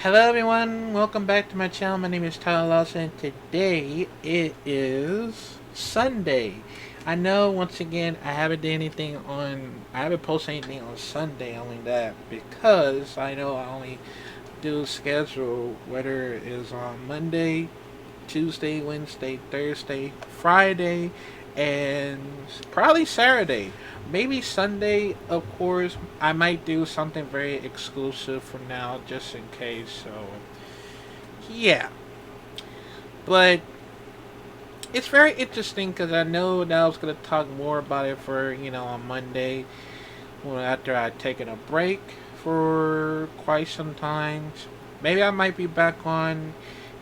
Hello everyone, welcome back to my channel. My name is Tyler Lawson. Today it is Sunday. I know once again I haven't posted anything on Sunday, only that because I know I only do schedule whether it is on Monday, Tuesday, Wednesday, Thursday, Friday, and probably Saturday. Maybe Sunday, of course. I might do something very exclusive for now, just in case. So, yeah. But it's very interesting because I know that I was going to talk more about it for, on Monday. Well, after I'd taken a break for quite some time. Maybe I might be back on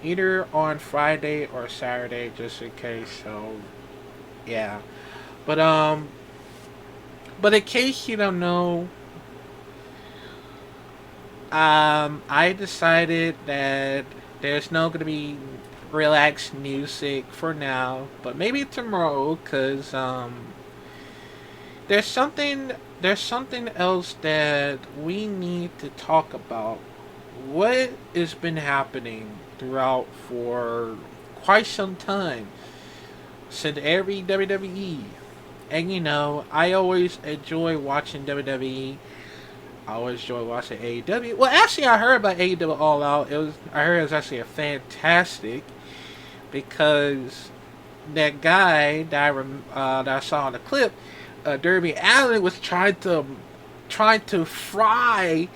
either on Friday or Saturday, just in case. So, yeah. But but in case you don't know, I decided that there's no gonna be relaxed music for now, but maybe tomorrow, cause there's something there's something else that we need to talk about. What has been happening throughout for quite some time since every WWE. And I always enjoy watching WWE. I always enjoy watching AEW. Well, actually, I heard about AEW All Out. I heard it was actually a fantastic because that guy that I saw in the clip, Darby Allin, was trying to fry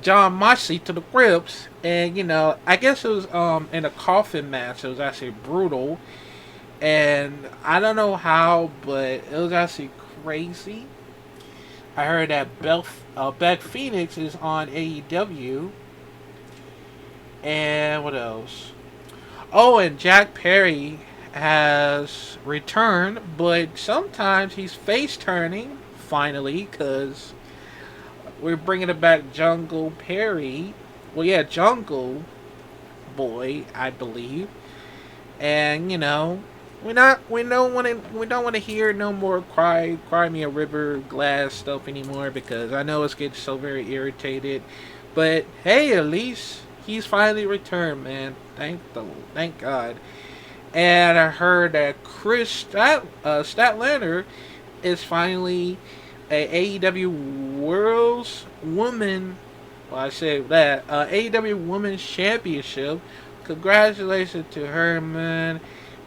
John Moxley to the grips, and I guess it was in a coffin match. It was actually brutal, and I don't know how, but it was actually crazy. I heard that Beth Phoenix is on AEW, and what else? Oh, and Jack Perry has returned, but sometimes he's face turning finally because we're bringing it back. Jungle Perry, well, yeah, Jungle Boy, I believe, and we don't want to hear no more cry me a river glass stuff anymore because I know it's getting so very irritated. But hey, at least he's finally returned, man. Thank God. And I heard that Statlander is finally a AEW World's Woman. Well, I say that AEW Women's Championship. Congratulations to her, man,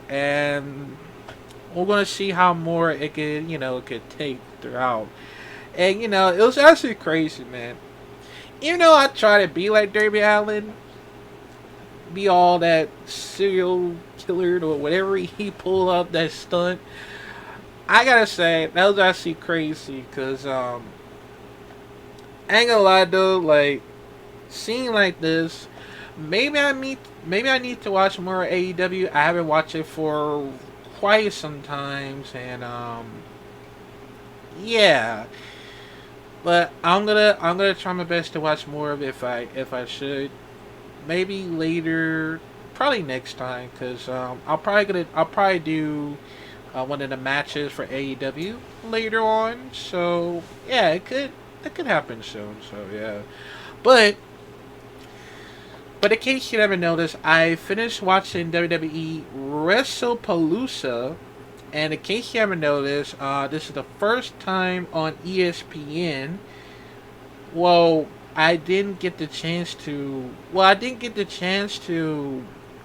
and we're gonna see how more it could take throughout. And it was actually crazy, man. Even though I try to be like Darby Allin, be all that serial killer or whatever he pulled up that stunt, I gotta say that was actually crazy. Cause I ain't gonna lie though, like seeing like this, maybe I need to watch more AEW. I haven't watched it for quite some times, and yeah. But I'm gonna try my best to watch more of it if I should. Maybe later, probably next time, cause I'll probably do one of the matches for AEW later on. So yeah, it could happen soon. So yeah, but in case you never noticed, I finished watching WWE Wrestlepalooza, and in case you haven't noticed, this is the first time on ESPN. Well, I didn't get the chance to. Well, I didn't get the chance to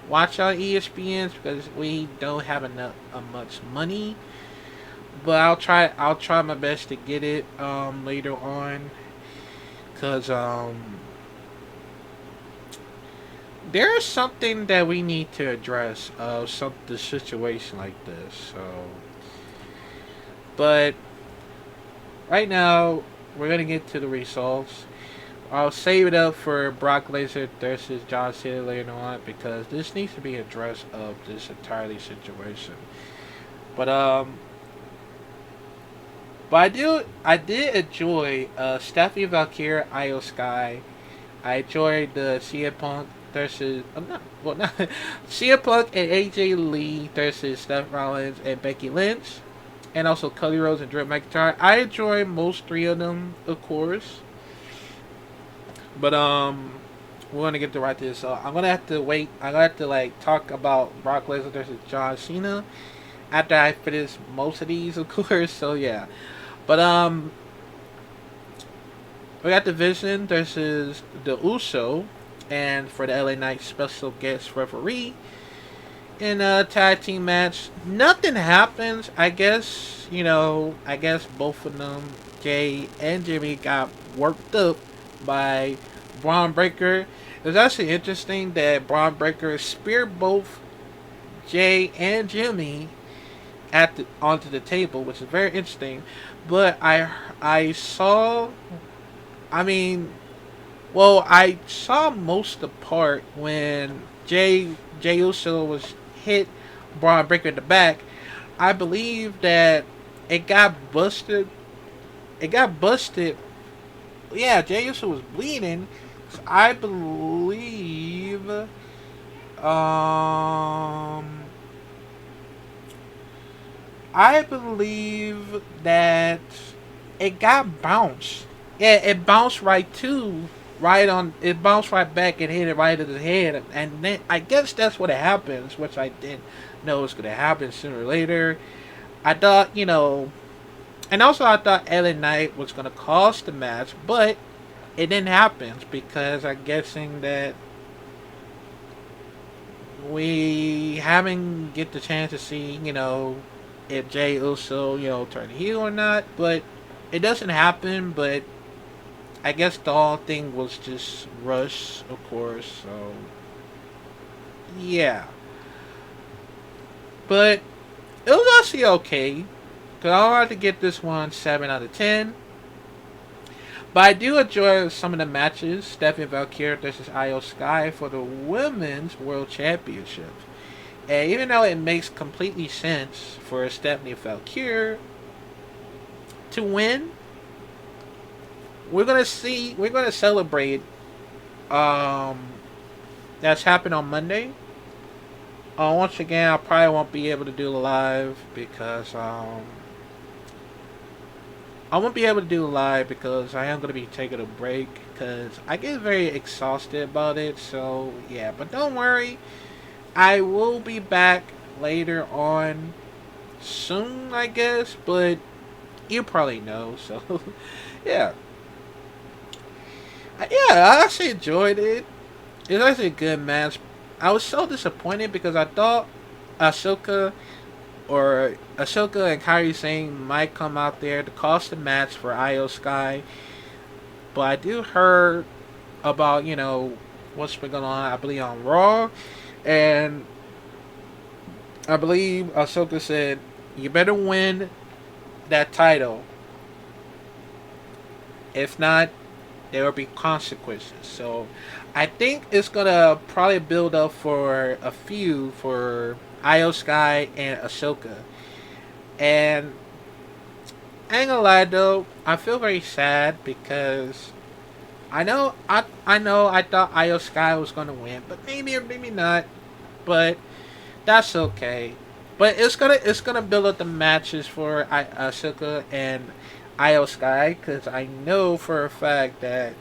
watch on ESPN because we don't have enough much money. But I'll try my best to get it later on, cause there's something that we need to address of some the situation like this. So, but right now we're gonna get to the results. I'll save it up for Brock Lesnar versus John Cena later on because this needs to be addressed of this entirely situation. But I did enjoy Stephanie Valkyrie, Io Sky. I enjoyed the CM Punk versus not well not CM Punk and AJ Lee versus Seth Rollins and Becky Lynch, and also Cody Rhodes and Drew McIntyre. I enjoy most three of them, of course. But we're gonna get to right this. So I'm gonna have to wait. I'm gonna have to like talk about Brock Lesnar versus John Cena after I finish most of these, of course. So yeah, but we got the Vision versus the Uso, and for the LA Knight special guest referee in a tag team match. Nothing happens. I guess I guess both of them, Jay and Jimmy, got worked up by Braun Breaker. It was actually interesting that Braun Breaker speared both Jay and Jimmy at the onto the table, which is very interesting. But I saw, I mean, well, I saw most of the part when Jay Uso was hit Braun Breaker in the back. I believe that it got busted. It got busted. Yeah, Jay Uso was bleeding. I believe. I believe that it got bounced. Yeah, it bounced right to right on. It bounced right back and hit it right at his head, and then I guess that's what happens, which I didn't know was gonna happen sooner or later. I thought, and also I thought Ellen Knight was gonna cost the match, but it didn't happen because I'm guessing that we haven't get the chance to see, if Jay Uso, turn heel or not. But it doesn't happen. But I guess the whole thing was just rush, of course. So yeah, but it was actually okay. Cause I wanted to get this one 7 out of 10. But I do enjoy some of the matches. Stephanie Valkyrie versus Io Sky for the Women's World Championship. And even though it makes completely sense for Stephanie Valkyrie to win, we're gonna celebrate that's happened on Monday. Once again, I probably won't be able to do live because I won't be able to do live because I am going to be taking a break because I get very exhausted about it. So yeah, but don't worry, I will be back later on soon, I guess. But you probably know, so yeah, I actually enjoyed it. It was actually a good match. I was so disappointed because I thought Ahsoka Ahsoka and Kairi Sane might come out there to cost the match for Io Sky. But I do heard about, what's been going on, I believe on Raw. And I believe Ahsoka said, you better win that title. If not, there will be consequences. So I think it's going to probably build up for a feud for Io Sky and Ahsoka. And I ain't gonna lie though, I feel very sad because I thought Io Sky was gonna win, but maybe or maybe not. But that's okay. But it's gonna build up the matches for Ahsoka and Io Sky because I know for a fact that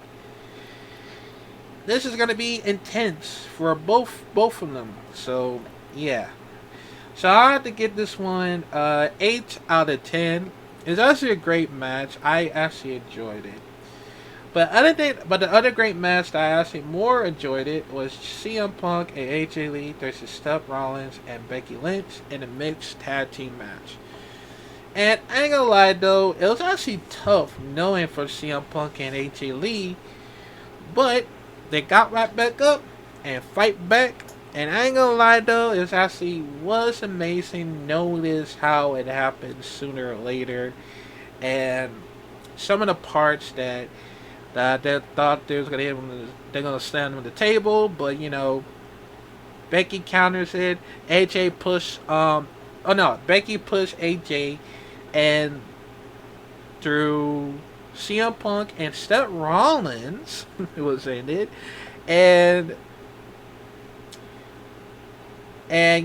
this is gonna be intense for both of them. So yeah. So I had to get this one 8 out of 10. It's actually a great match. I actually enjoyed it. But the other great match that I actually more enjoyed it was CM Punk and AJ Lee versus Seth Rollins and Becky Lynch in a mixed tag team match. And I ain't gonna lie though, it was actually tough knowing for CM Punk and AJ Lee, but they got right back up and fight back. And I ain't gonna lie though, it actually was amazing. Notice how it happened sooner or later, and some of the parts that they thought they was gonna hit them, they're gonna slam them on the table, but Becky counters it. AJ push Becky pushed AJ and through CM Punk and Seth Rollins it was ended, and I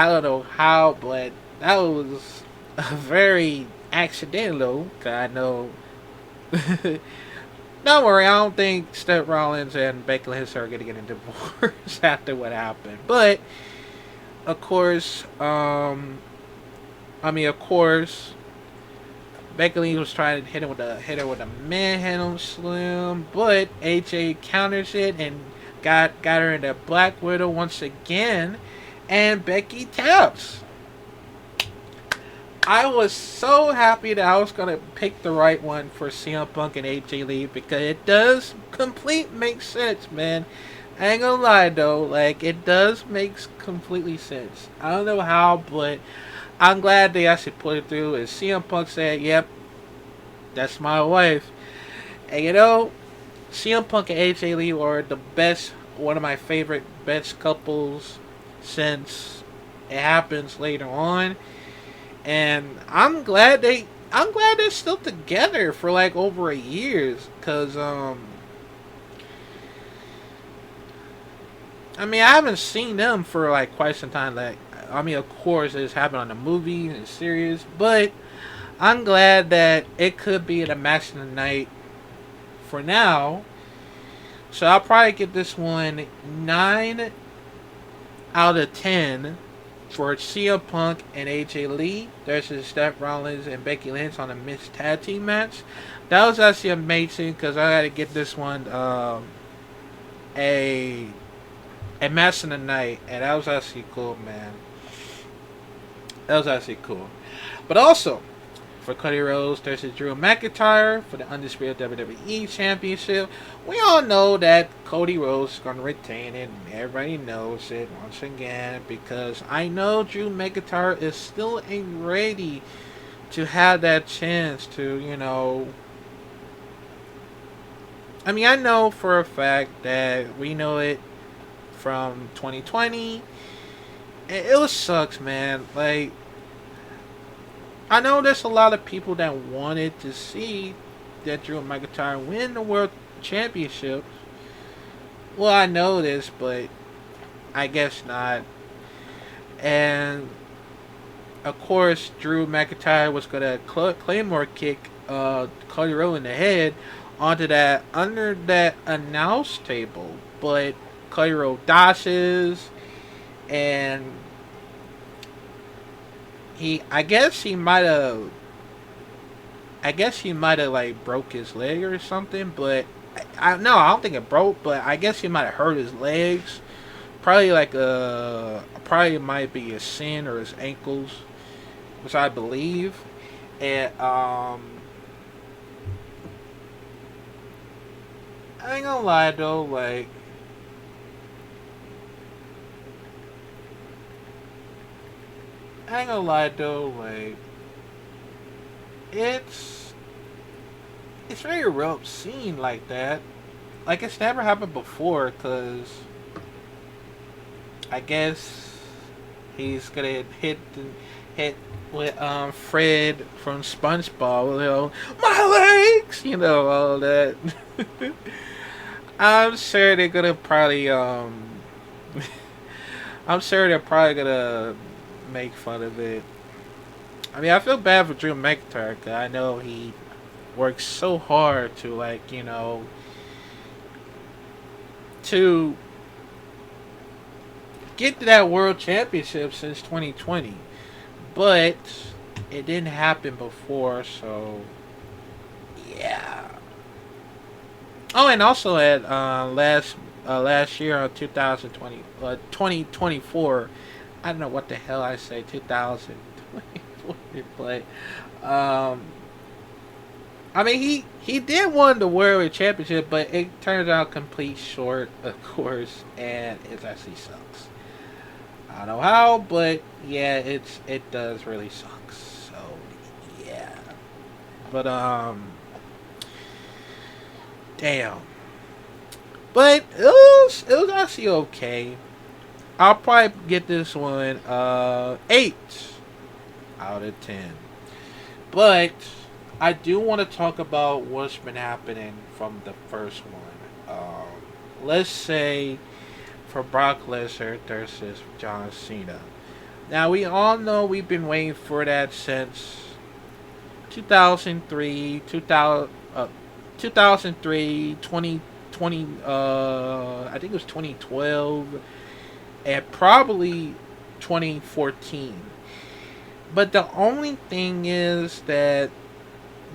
don't know how, but that was very accidental. Cause I know Don't worry, I don't think Seth Rollins and Becky Lynch are gonna get a divorce after what happened. But of course, of course, Becky Lynch was trying to hit her with a manhandle slam, but AJ counters it and got her into Black Widow once again, and Becky taps. I was so happy that I was gonna pick the right one for CM Punk and AJ Lee because it does complete make sense, man. I ain't gonna lie though, like it does make completely sense. I don't know how, but I'm glad they actually put it through. And CM Punk said, "Yep, that's my wife." And you know, CM Punk and AJ Lee are the best, one of my favorite best couples since it happens later on. And I'm glad they're still together for like over a years, cause I mean I haven't seen them for like quite some time. Like I mean, of course it's happened on the movie and series, but I'm glad that it could be the match of the night for now. So I'll probably give this one 9 out of 10 for CM Punk and AJ Lee versus Seth Rollins and Becky Lynch on a mixed tag team match. That was actually amazing because I had to get this one a match in the night, and that was actually cool, man. That was actually cool. But also, for Cody Rhodes versus Drew McIntyre for the Undisputed WWE Championship. We all know that Cody Rhodes is going to retain it, and everybody knows it once again because I know Drew McIntyre is still ain't ready to have that chance to, you know. I mean, I know for a fact that we know it from 2020. It was sucks, man. Like, I know there's a lot of people that wanted to see that Drew McIntyre win the World Championship. Well, I know this, but I guess not. And of course, Drew McIntyre was gonna Claymore kick Cody Rhodes in the head under that announce table, but Cody Rhodes dodges, and I guess he might have like broke his leg or something, but I don't think it broke, but I guess he might have hurt his legs. Probably might be his shin or his ankles, which I believe. And I ain't gonna lie though, like it's very real obscene like that. Like it's never happened before, cause I guess he's gonna hit with Fred from SpongeBob. You know, my legs. You know all that. I'm sure they're gonna probably I'm sure they're probably gonna make fun of it. I mean, I feel bad for Drew McIntyre because I know he works so hard to, like, you know, to get to that World Championship since 2020. But it didn't happen before, so yeah. Oh, and also at last year on 2024, I don't know what the hell I say 2024, but I mean he did win the World Championship, but it turns out complete short, of course, and it actually sucks. I don't know how, but yeah, it does really suck. So yeah, but damn. But it was actually okay. I'll probably get this one 8 out of 10. But I do want to talk about what's been happening from the first one. Let's say for Brock Lesnar versus John Cena. Now we all know we've been waiting for that since 2003, 2003, 2020, I think it was 2012, and probably 2014. But the only thing is that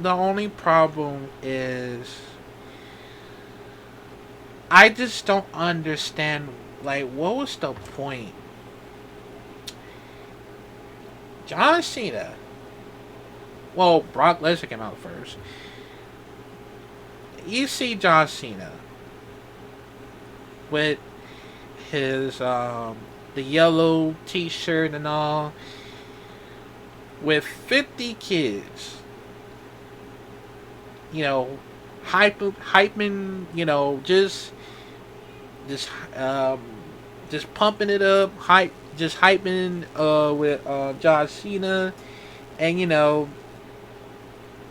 the only problem is I just don't understand, like, what was the point? John Cena, well, Brock Lesnar came out first. You see John Cena with his the yellow t-shirt and all, with 50 kids, you know, hyping, you know, just um, just pumping it up, just hyping with John Cena, and you know,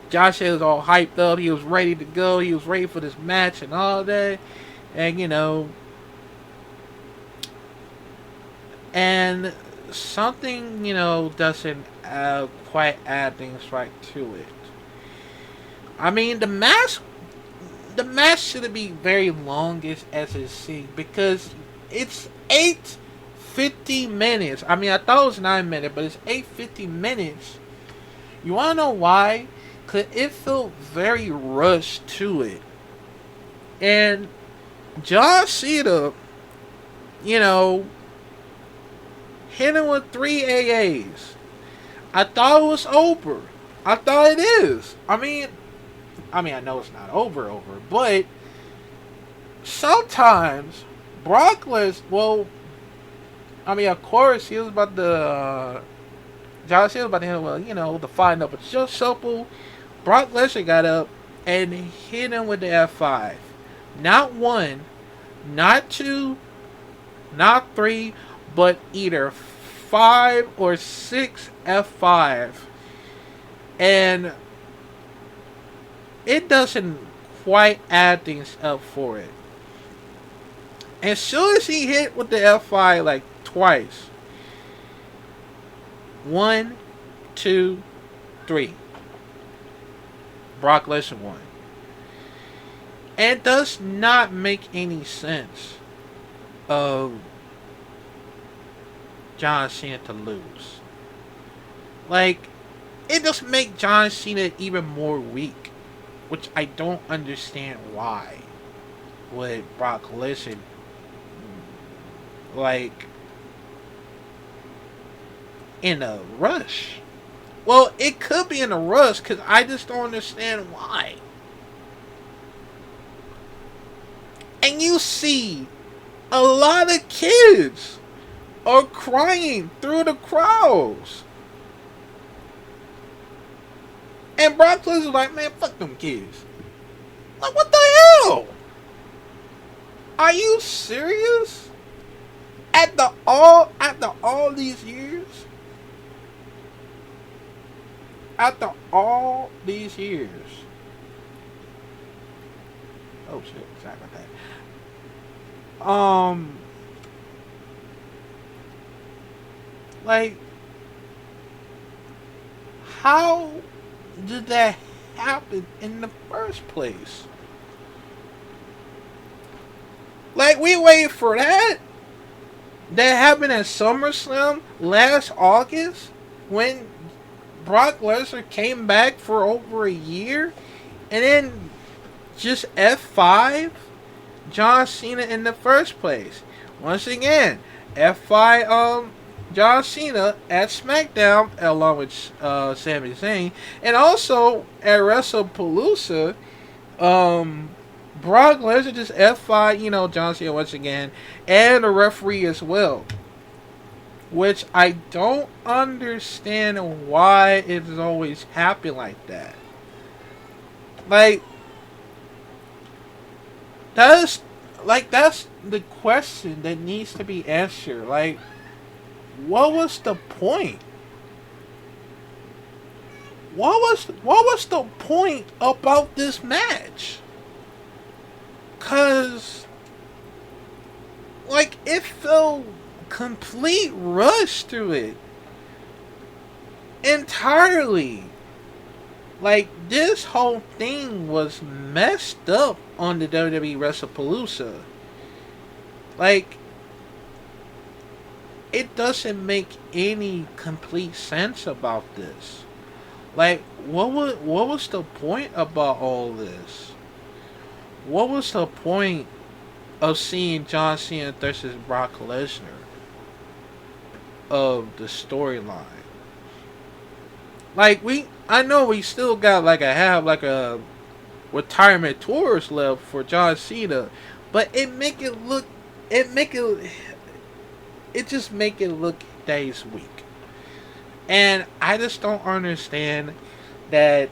Josh was all hyped up. He was ready to go. He was ready for this match and all that, and you know, and something, you know, doesn't quite add things right to it. I mean, the match shouldn't be very long as it seems, because it's 8:50 minutes. I mean, I thought it was 9 minutes, but it's 8:50 minutes. You wanna know why? Cause it felt very rushed to it, and John Cena, you know, hit him with 3 AAs. I thought it was over. I thought it is. I know it's not over, but sometimes Brock Lesnar, well, of course, he was about to, John Cena was about to hit him, well, you know, the 5, but just simple. Brock Lesnar got up and hit him with the F5. Not one, not two, not three, but either 5 or 6 F5. And it doesn't quite add things up for it. As soon as he hit with the F5 like twice, 1, 2, 3, Brock Lesnar won. And it does not make any sense of John Cena to lose. Like, it just makes John Cena even more weak, which I don't understand why. With Brock Lesnar, like, in a rush. Well, it could be in a rush, because I just don't understand why. And you see a lot of kids are crying through the crowds. And Brock Lesnar's like, man, fuck them kids. Like, what the hell? Are you serious? After all these years? After all these years. Oh shit, sorry about that. Like, how did that happen in the first place? Like, we waited for that? That happened at SummerSlam last August, when Brock Lesnar came back for over a year, and then just F5 John Cena in the first place. Once again, F5 John Cena at SmackDown along with Sami Zayn, and also at Wrestlepalooza, Brock Lesnar just F5, you know, John Cena once again, and the referee as well. Which I don't understand why it's always happening like that. Like, that's the question that needs to be answered. Like, what was the point? What was the point about this match? 'Cause, like, it felt complete rush through it entirely. Like, this whole thing was messed up on the WWE Wrestlepalooza. Like, it doesn't make any complete sense about this. Like, what was the point about all this? What was the point of seeing John Cena versus Brock Lesnar of the storyline? Like, I know we still got like a retirement tours left for John Cena, but it make it, it just make it look that he's weak, and I just don't understand that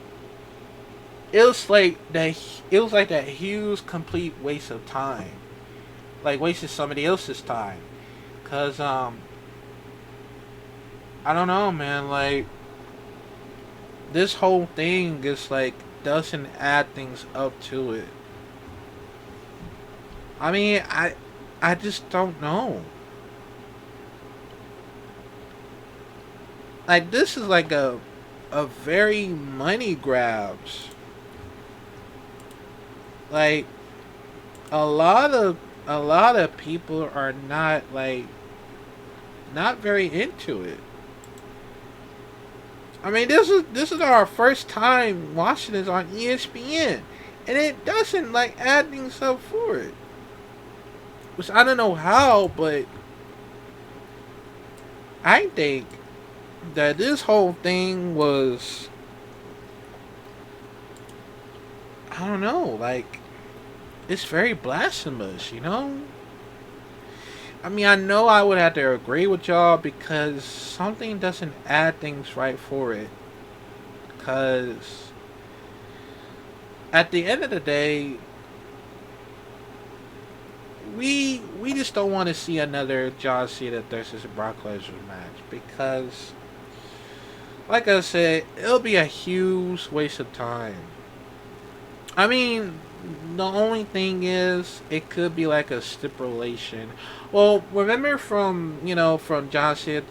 it was like that huge complete waste of time, like wasting somebody else's time, cause I don't know, man, like this whole thing is like doesn't add things up to it. I mean, I just don't know. Like, this is like a very money grabs. Like, a lot of a lot of people are not very into it. I mean, this is our first time watching this on ESPN, and it doesn't like add things up for it. Which I don't know how, but I think that this whole thing was, I don't know, like it's very blasphemous, you know? I mean, I know I would have to agree with y'all because something doesn't add things right for it. Because at the end of the day, we just don't want to see another John Cena versus Brock Lesnar match because, like I said, it'll be a huge waste of time. I mean, the only thing is, it could be like a stipulation. Well, remember from from John Cena,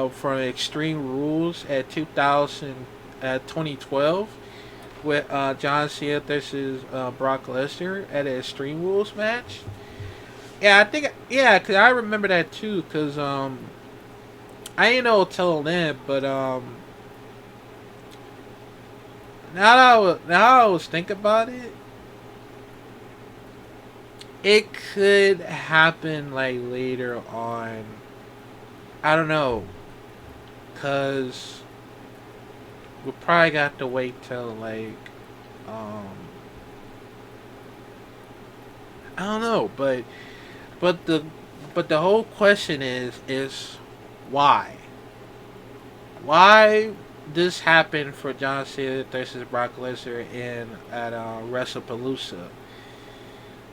from Extreme Rules at 2012 with John Cena versus Brock Lesnar at an Extreme Rules match. Yeah, I think, yeah, cause I remember that too. Cause I didn't know till then, but now I was thinking about it, it could happen like later on. I don't know, cause we probably got to wait till like um I don't know, but the but the whole question is why? Why this happened for John Cena versus Brock Lesnar in at Wrestlepalooza?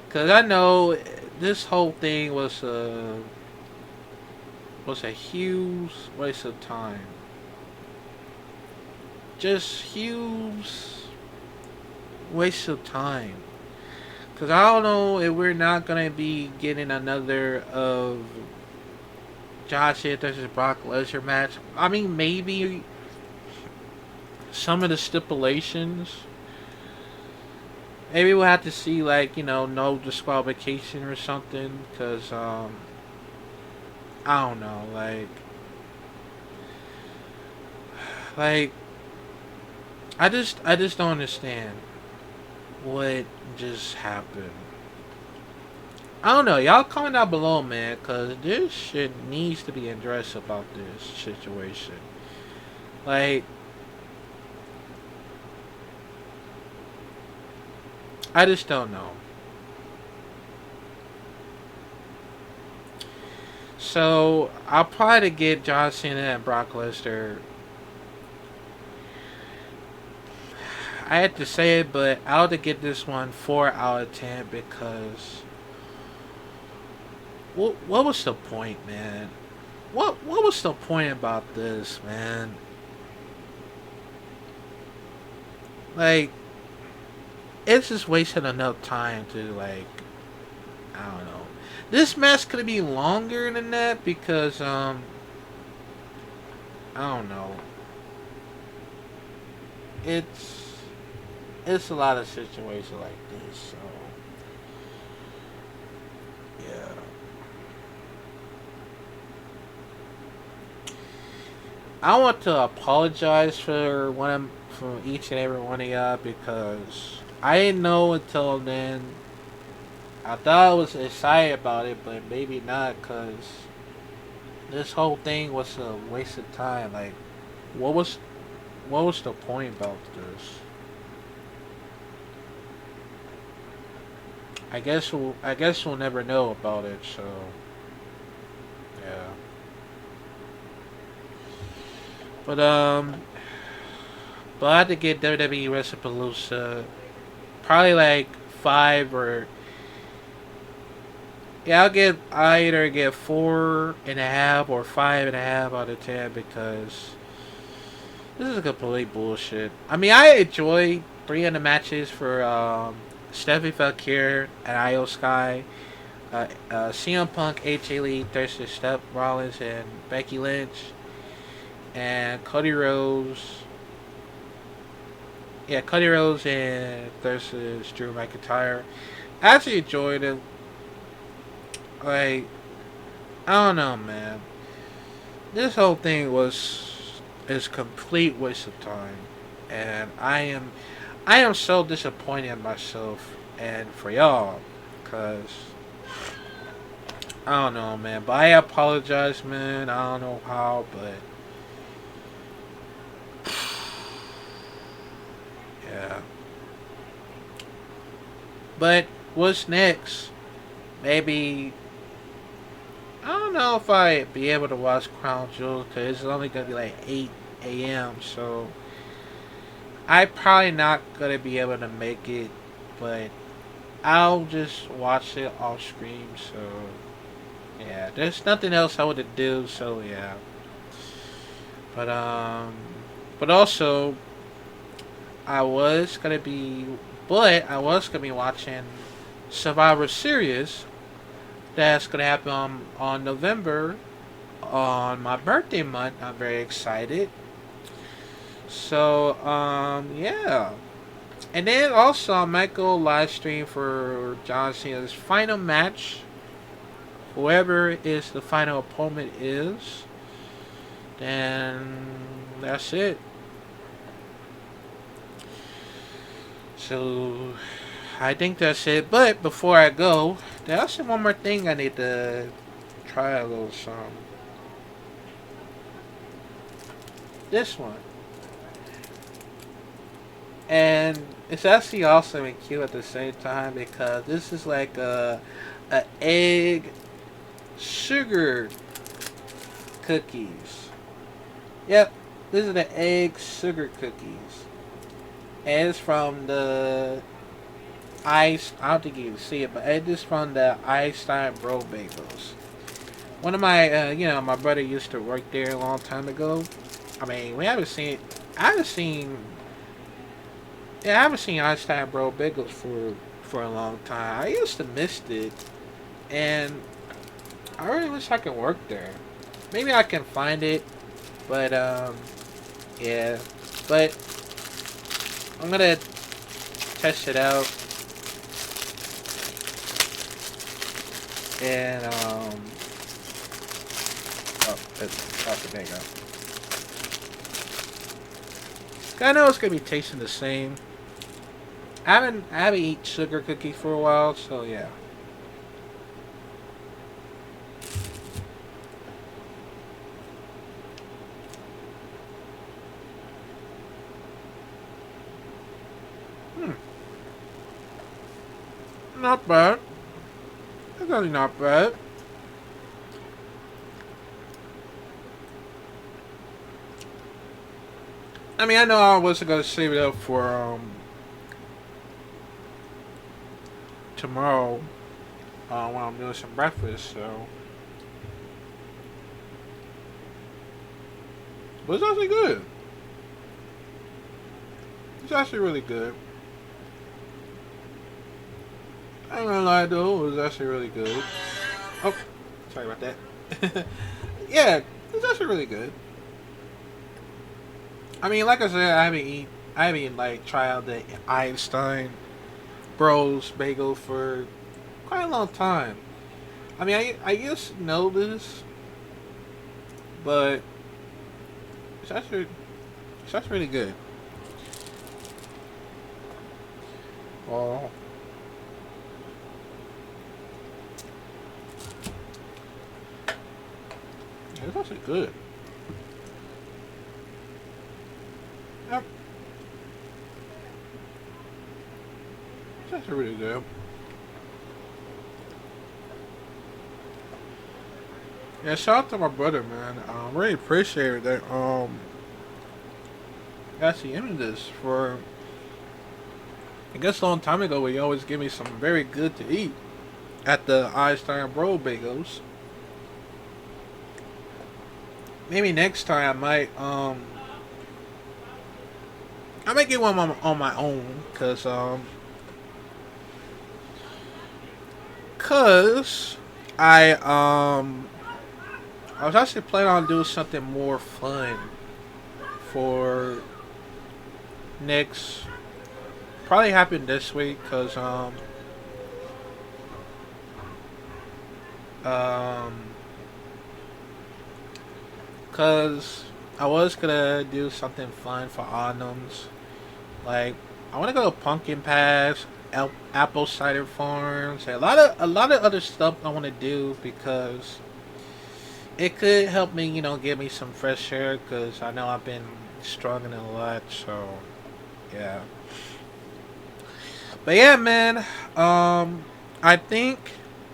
Cause I know this whole thing was a huge waste of time. Just huge waste of time. Cause I don't know if we're not gonna be getting another of Josh Cena versus Brock Lesnar match. I mean, maybe some of the stipulations. Maybe we'll have to see like no disqualification or something. Cause I don't know, like I just don't understand what just happened. I don't know. Y'all comment down below, man, because this shit needs to be addressed about this situation. Like, I just don't know. So, I'll probably get John Cena and Brock Lesnar. I had to say it, but I'll have to get this one 4 out of 10 because what was the point, man? What was the point about this, man? Like, it's just wasting enough time to like, I don't know. This match could be longer than that because I don't know. It's it's a lot of situations like this. So yeah, I want to apologize for for each and every one of y'all because I didn't know until then. I thought I was excited about it, but maybe not because this whole thing was a waste of time. Like, what was what was the point about this? I guess we'll never know about it. So yeah, but but I had to get WWE Wrestlepalooza probably like five or yeah. I either get 4.5 or 5.5 out of 10 because this is complete bullshit. I mean, I enjoyed three of the matches for Stephanie Valkyrie and Io Sky, CM Punk, AJ Lee versus Steph Rollins and Becky Lynch, and Cody Rhodes. Yeah, Cody Rhodes and versus Drew McIntyre. I actually enjoyed it. Like, I don't know, man. This whole thing was is complete waste of time, and I am so disappointed in myself and for y'all, cause I don't know, man. But I apologize, man. I don't know how, but yeah. But what's next? Maybe I don't know if I be able to watch Crown Jewel because it's only gonna be like 8 a.m. So I probably not gonna be able to make it, but I'll just watch it off screen. So yeah, there's nothing else I would do. So yeah, but but also I was gonna be, but I was gonna be watching Survivor Series. That's gonna happen on November on my birthday month. I'm very excited. So yeah. And then also I might go live stream for John Cena's final match. Whoever is the final opponent is, then that's it. So I think that's it. But before I go, there's also one more thing I need to try a little some. This one. And it's actually awesome and cute at the same time because this is like a egg sugar cookies. Yep, this is the egg sugar cookies. And it's from the ice. I don't think you can see it, but it is from the Einstein Bro Bagels. One of my, my brother used to work there a long time ago. I mean, we haven't seen. I haven't seen. Yeah, I haven't seen Einstein Bro Bagels for a long time. I used to miss it, and I really wish I could work there. Maybe I can find it, but yeah. But I'm gonna test it out, and there you go. I know it's gonna be tasting the same. I haven't eaten sugar cookies for a while, so yeah. Hmm, not bad. It's really not bad. I mean, I know I wasn't gonna save it up for tomorrow when I'm doing some breakfast. So, but it's actually good. It's actually really good. I ain't gonna lie though, it was actually really good. Oh, sorry about that. Yeah, it's actually really good. I mean, like I said, I haven't eaten I haven't like tried out the Einstein Bros bagel for quite a long time. I mean, I used to know this, but it's actually really good. Oh, it's actually good. Yep, it's actually really good. Yeah, shout out to my brother, man. I really appreciate that. Actually into this for I guess a long time ago. He always give me some very good to eat at the Einstein Bro Bagels. Maybe next time I might get one on my own cause I was actually planning on doing something more fun for next probably happen this week um cause I was gonna do something fun for Autumn's. Like I want to go to Pumpkin Patch, Apple Cider Farms, and a lot of other stuff I want to do because it could help me, give me some fresh air because I know I've been struggling a lot. So yeah, but yeah, man. I think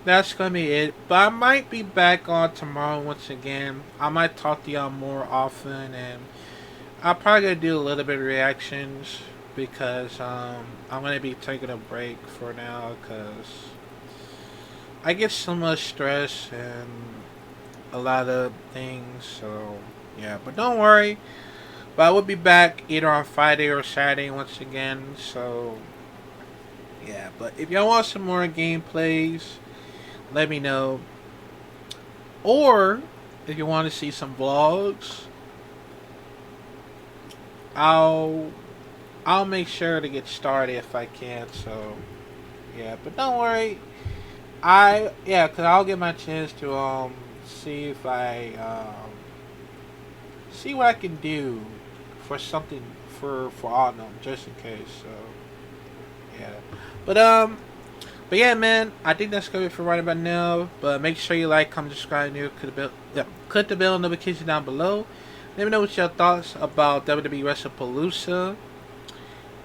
that's gonna be it. But I might be back on tomorrow once again. I might talk to y'all more often, and I'll probably gonna do a little bit of reactions because I'm gonna be taking a break for now because I get so much stress and a lot of things. So yeah, but don't worry. But I will be back either on Friday or Saturday once again. So yeah, but if y'all want some more gameplays, let me know. Or if you want to see some vlogs, I'll I'll make sure to get started if I can. So yeah, but don't worry. Cause I'll get my chance to see if I see what I can do for something for Autumn just in case. So yeah, but but yeah, man, I think that's gonna be for right about now. But make sure you like, comment, subscribe, new, click the bell notification down below. Let me know what your thoughts about WWE Wrestlepalooza.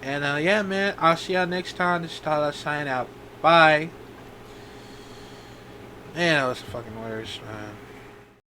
And yeah, man, I'll see y'all next time. This is Tyler signing out. Bye. Man, that was the fucking worst, man.